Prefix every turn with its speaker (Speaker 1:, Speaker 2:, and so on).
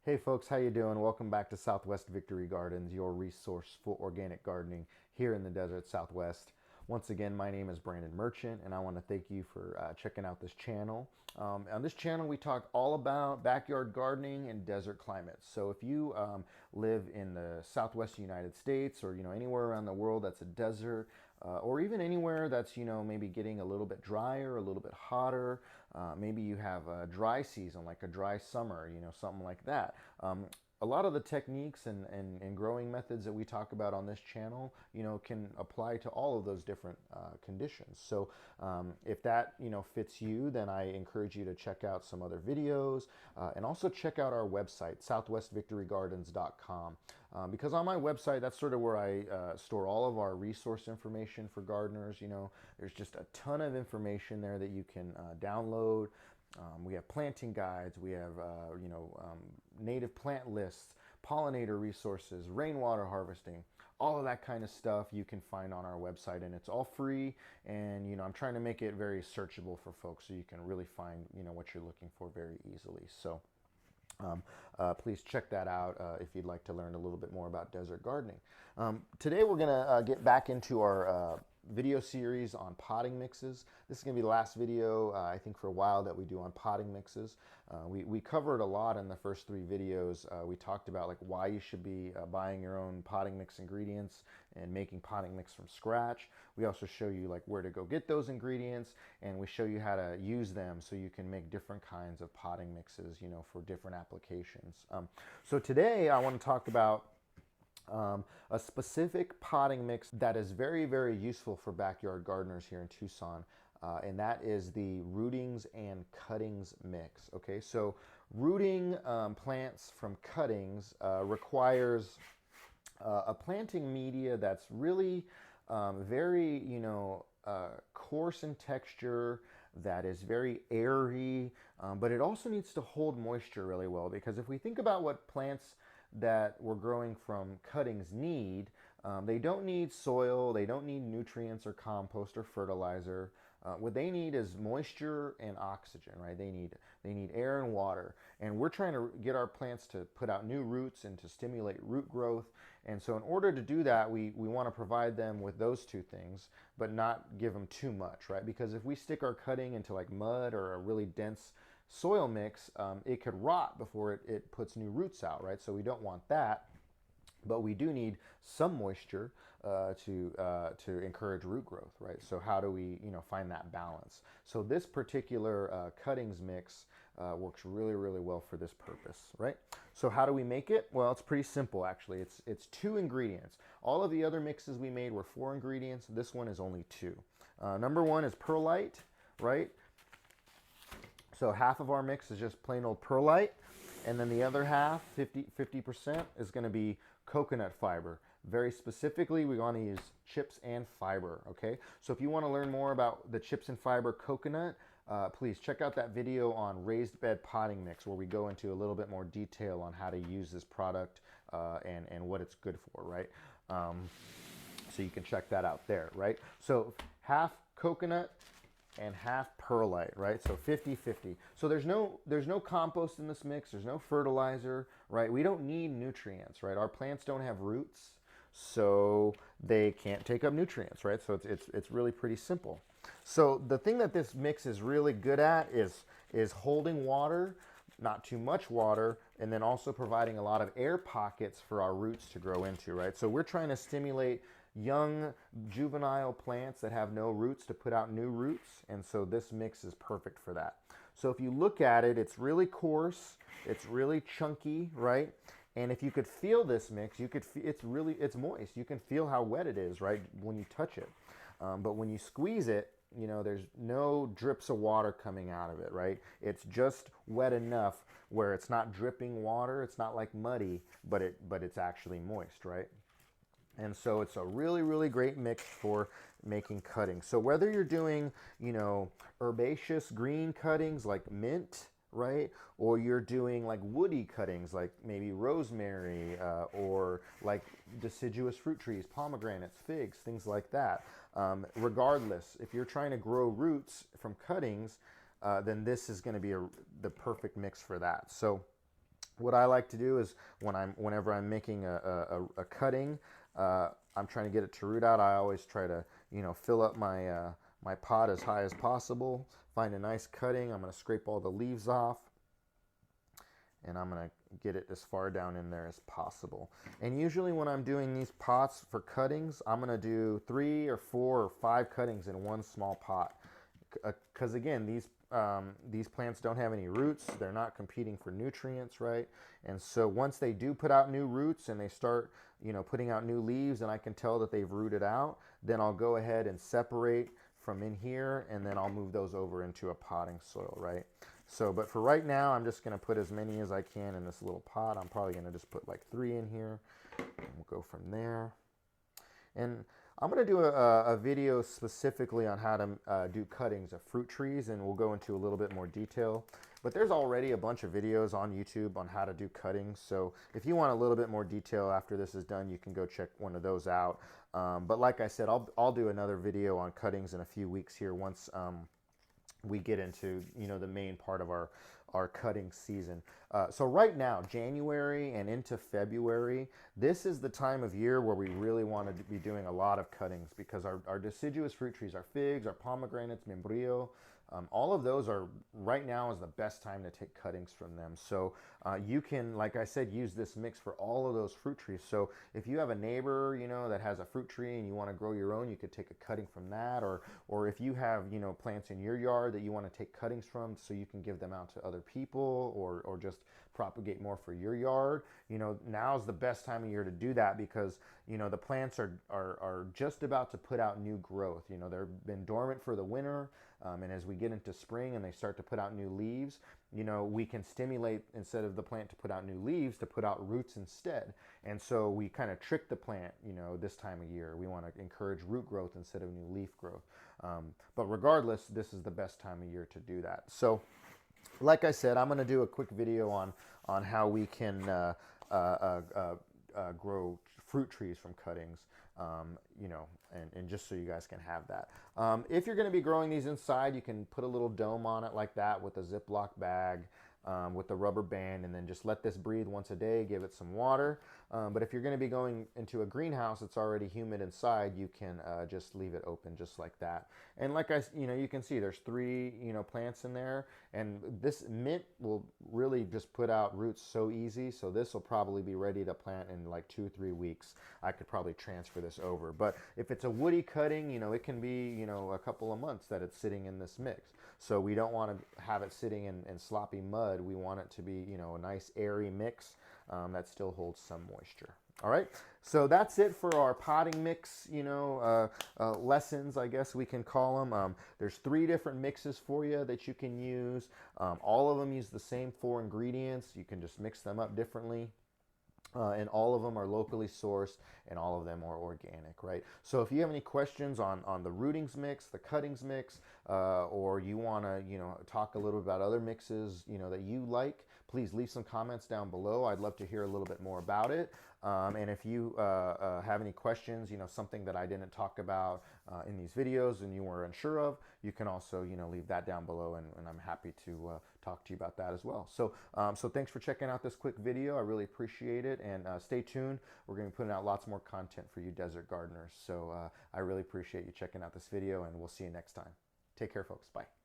Speaker 1: Hey folks, how you doing? Welcome back to Southwest Victory Gardens, your resource for organic gardening here in the desert Southwest. Once again, my name is Brandon Merchant, and I want to thank you for checking out this channel. On this channel, we talk all about backyard gardening and desert climates. So if you live in the Southwest United States, or anywhere around the world that's a desert, or even anywhere that's maybe getting a little bit drier, a little bit hotter. Maybe you have a dry season, like a dry summer, something like that. A lot of the techniques and growing methods that we talk about on this channel, can apply to all of those different conditions. So if that, fits you, then I encourage you to check out some other videos and also check out our website, southwestvictorygardens.com. Because on my website, that's sort of where I store all of our resource information for gardeners. There's just a ton of information there that you can download. We have planting guides, we have native plant lists, pollinator resources, rainwater harvesting, all of that kind of stuff you can find on our website, and it's all free. And I'm trying to make it very searchable for folks so you can really find what you're looking for very easily. So please check that out if you'd like to learn a little bit more about desert gardening. Today we're going to get back into our video series on potting mixes. This is going to be the last video, I think, for a while that we do on potting mixes. We covered a lot in the first three videos. We talked about like why you should be buying your own potting mix ingredients and making potting mix from scratch. We also show you like where to go get those ingredients, and we show you how to use them so you can make different kinds of potting mixes, for different applications. So today I want to talk about a specific potting mix that is very, very useful for backyard gardeners here in Tucson, and that is the rootings and cuttings mix. Okay, so rooting plants from cuttings requires a planting media that's really very, coarse in texture, that is very airy, but it also needs to hold moisture really well. Because if we think about what plants that we're growing from cuttings need, they don't need soil, they don't need nutrients or compost or fertilizer. What they need is moisture and oxygen, right? They need air and water. And we're trying to get our plants to put out new roots and to stimulate root growth. And so in order to do that, we want to provide them with those two things, but not give them too much, right? Because if we stick our cutting into like mud or a really dense soil mix, it could rot before it puts new roots out, right? So we don't want that. But we do need some moisture to encourage root growth, right? So how do we, find that balance? So this particular cuttings mix works really, really well for this purpose, right? So how do we make it? Well, it's pretty simple actually. It's two ingredients. All of the other mixes we made were 4 ingredients. This one is only 2. Number 1 is perlite, right? So half of our mix is just plain old perlite, and then the other half, 50%, is going to be coconut fiber. Very specifically, we want to use chips and fiber, okay? So if you want to learn more about the chips and fiber coconut, please check out that video on raised bed potting mix, where we go into a little bit more detail on how to use this product and what it's good for, right? So you can check that out there, right? So half coconut and half perlite, right? So 50-50. So there's no compost in this mix, there's no fertilizer, right? We don't need nutrients, right? Our plants don't have roots, so they can't take up nutrients, right? So it's really pretty simple. So the thing that this mix is really good at is holding water, not too much water, and then also providing a lot of air pockets for our roots to grow into, right? So we're trying to stimulate young juvenile plants that have no roots to put out new roots, and so this mix is perfect for that. So if you look at it, it's really coarse, it's really chunky, right? And if you could feel this mix, you could it's moist. You can feel how wet it is, right, when you touch it. But when you squeeze it, there's no drips of water coming out of it, right? It's just wet enough where it's not dripping water, it's not like muddy, but it's actually moist, right? And so it's a really, really great mix for making cuttings. So whether you're doing, herbaceous green cuttings like mint, right? Or you're doing like woody cuttings like maybe rosemary or like deciduous fruit trees, pomegranates, figs, things like that. Regardless, if you're trying to grow roots from cuttings, then this is going to be the perfect mix for that. So What I like to do is whenever I'm making a cutting, I'm trying to get it to root out. I always try to fill up my pot as high as possible. Find a nice cutting. I'm going to scrape all the leaves off, and I'm going to get it as far down in there as possible. And usually when I'm doing these pots for cuttings, I'm going to do 3 or 4 or 5 cuttings in one small pot. Because again, these plants don't have any roots. They're not competing for nutrients, right? And so once they do put out new roots and they start, putting out new leaves, and I can tell that they've rooted out, then I'll go ahead and separate from in here, and then I'll move those over into a potting soil, right? So, but for right now, I'm just going to put as many as I can in this little pot. I'm probably going to just put like 3 in here, and we'll go from there. And I'm going to do a video specifically on how to do cuttings of fruit trees, and we'll go into a little bit more detail. But there's already a bunch of videos on YouTube on how to do cuttings. So if you want a little bit more detail after this is done, you can go check one of those out. But like I said, I'll do another video on cuttings in a few weeks here once we get into the main part of our cutting season. So right now, January and into February, this is the time of year where we really want to be doing a lot of cuttings, because our deciduous fruit trees, our figs, our pomegranates, membrillo, all of those are right now is the best time to take cuttings from them. So you can, like I said, use this mix for all of those fruit trees. So if you have a neighbor, that has a fruit tree and you want to grow your own, you could take a cutting from that. Or if you have, plants in your yard that you want to take cuttings from, so you can give them out to other people, or just propagate more for your yard. Now's the best time of year to do that, because the plants are just about to put out new growth. They've been dormant for the winter, and as we get into spring and they start to put out new leaves, we can stimulate, instead of the plant to put out new leaves, to put out roots instead. And so we kind of trick the plant, this time of year. We want to encourage root growth instead of new leaf growth. But regardless, this is the best time of year to do that. So like I said, I'm going to do a quick video on how we can grow fruit trees from cuttings, and just so you guys can have that. If you're going to be growing these inside, you can put a little dome on it like that with a Ziploc bag, with the rubber band, and then just let this breathe once a day, give it some water. But if you're going to be going into a greenhouse that's already humid inside, you can just leave it open just like that. And like you can see there's 3 plants in there, and this mint will really just put out roots so easy. So this will probably be ready to plant in like 2-3 weeks. I could probably transfer this over. But if it's a woody cutting, it can be a couple of months that it's sitting in this mix. So we don't want to have it sitting in sloppy mud. We want it to be a nice airy mix that still holds some moisture. All right, so that's it for our potting mix, lessons, I guess we can call them. There's 3 different mixes for you that you can use. All of them use the same 4 ingredients. You can just mix them up differently. And all of them are locally sourced, and all of them are organic, right? So if you have any questions on the rootings mix, the cuttings mix, or you want to, talk a little about other mixes, that you like, please leave some comments down below. I'd love to hear a little bit more about it. And if you have any questions, something that I didn't talk about in these videos and you were unsure of, you can also, leave that down below, and I'm happy to talk to you about that as well. So, so thanks for checking out this quick video. I really appreciate it, and stay tuned. We're going to be putting out lots more content for you desert gardeners. So I really appreciate you checking out this video, and we'll see you next time. Take care, folks. Bye.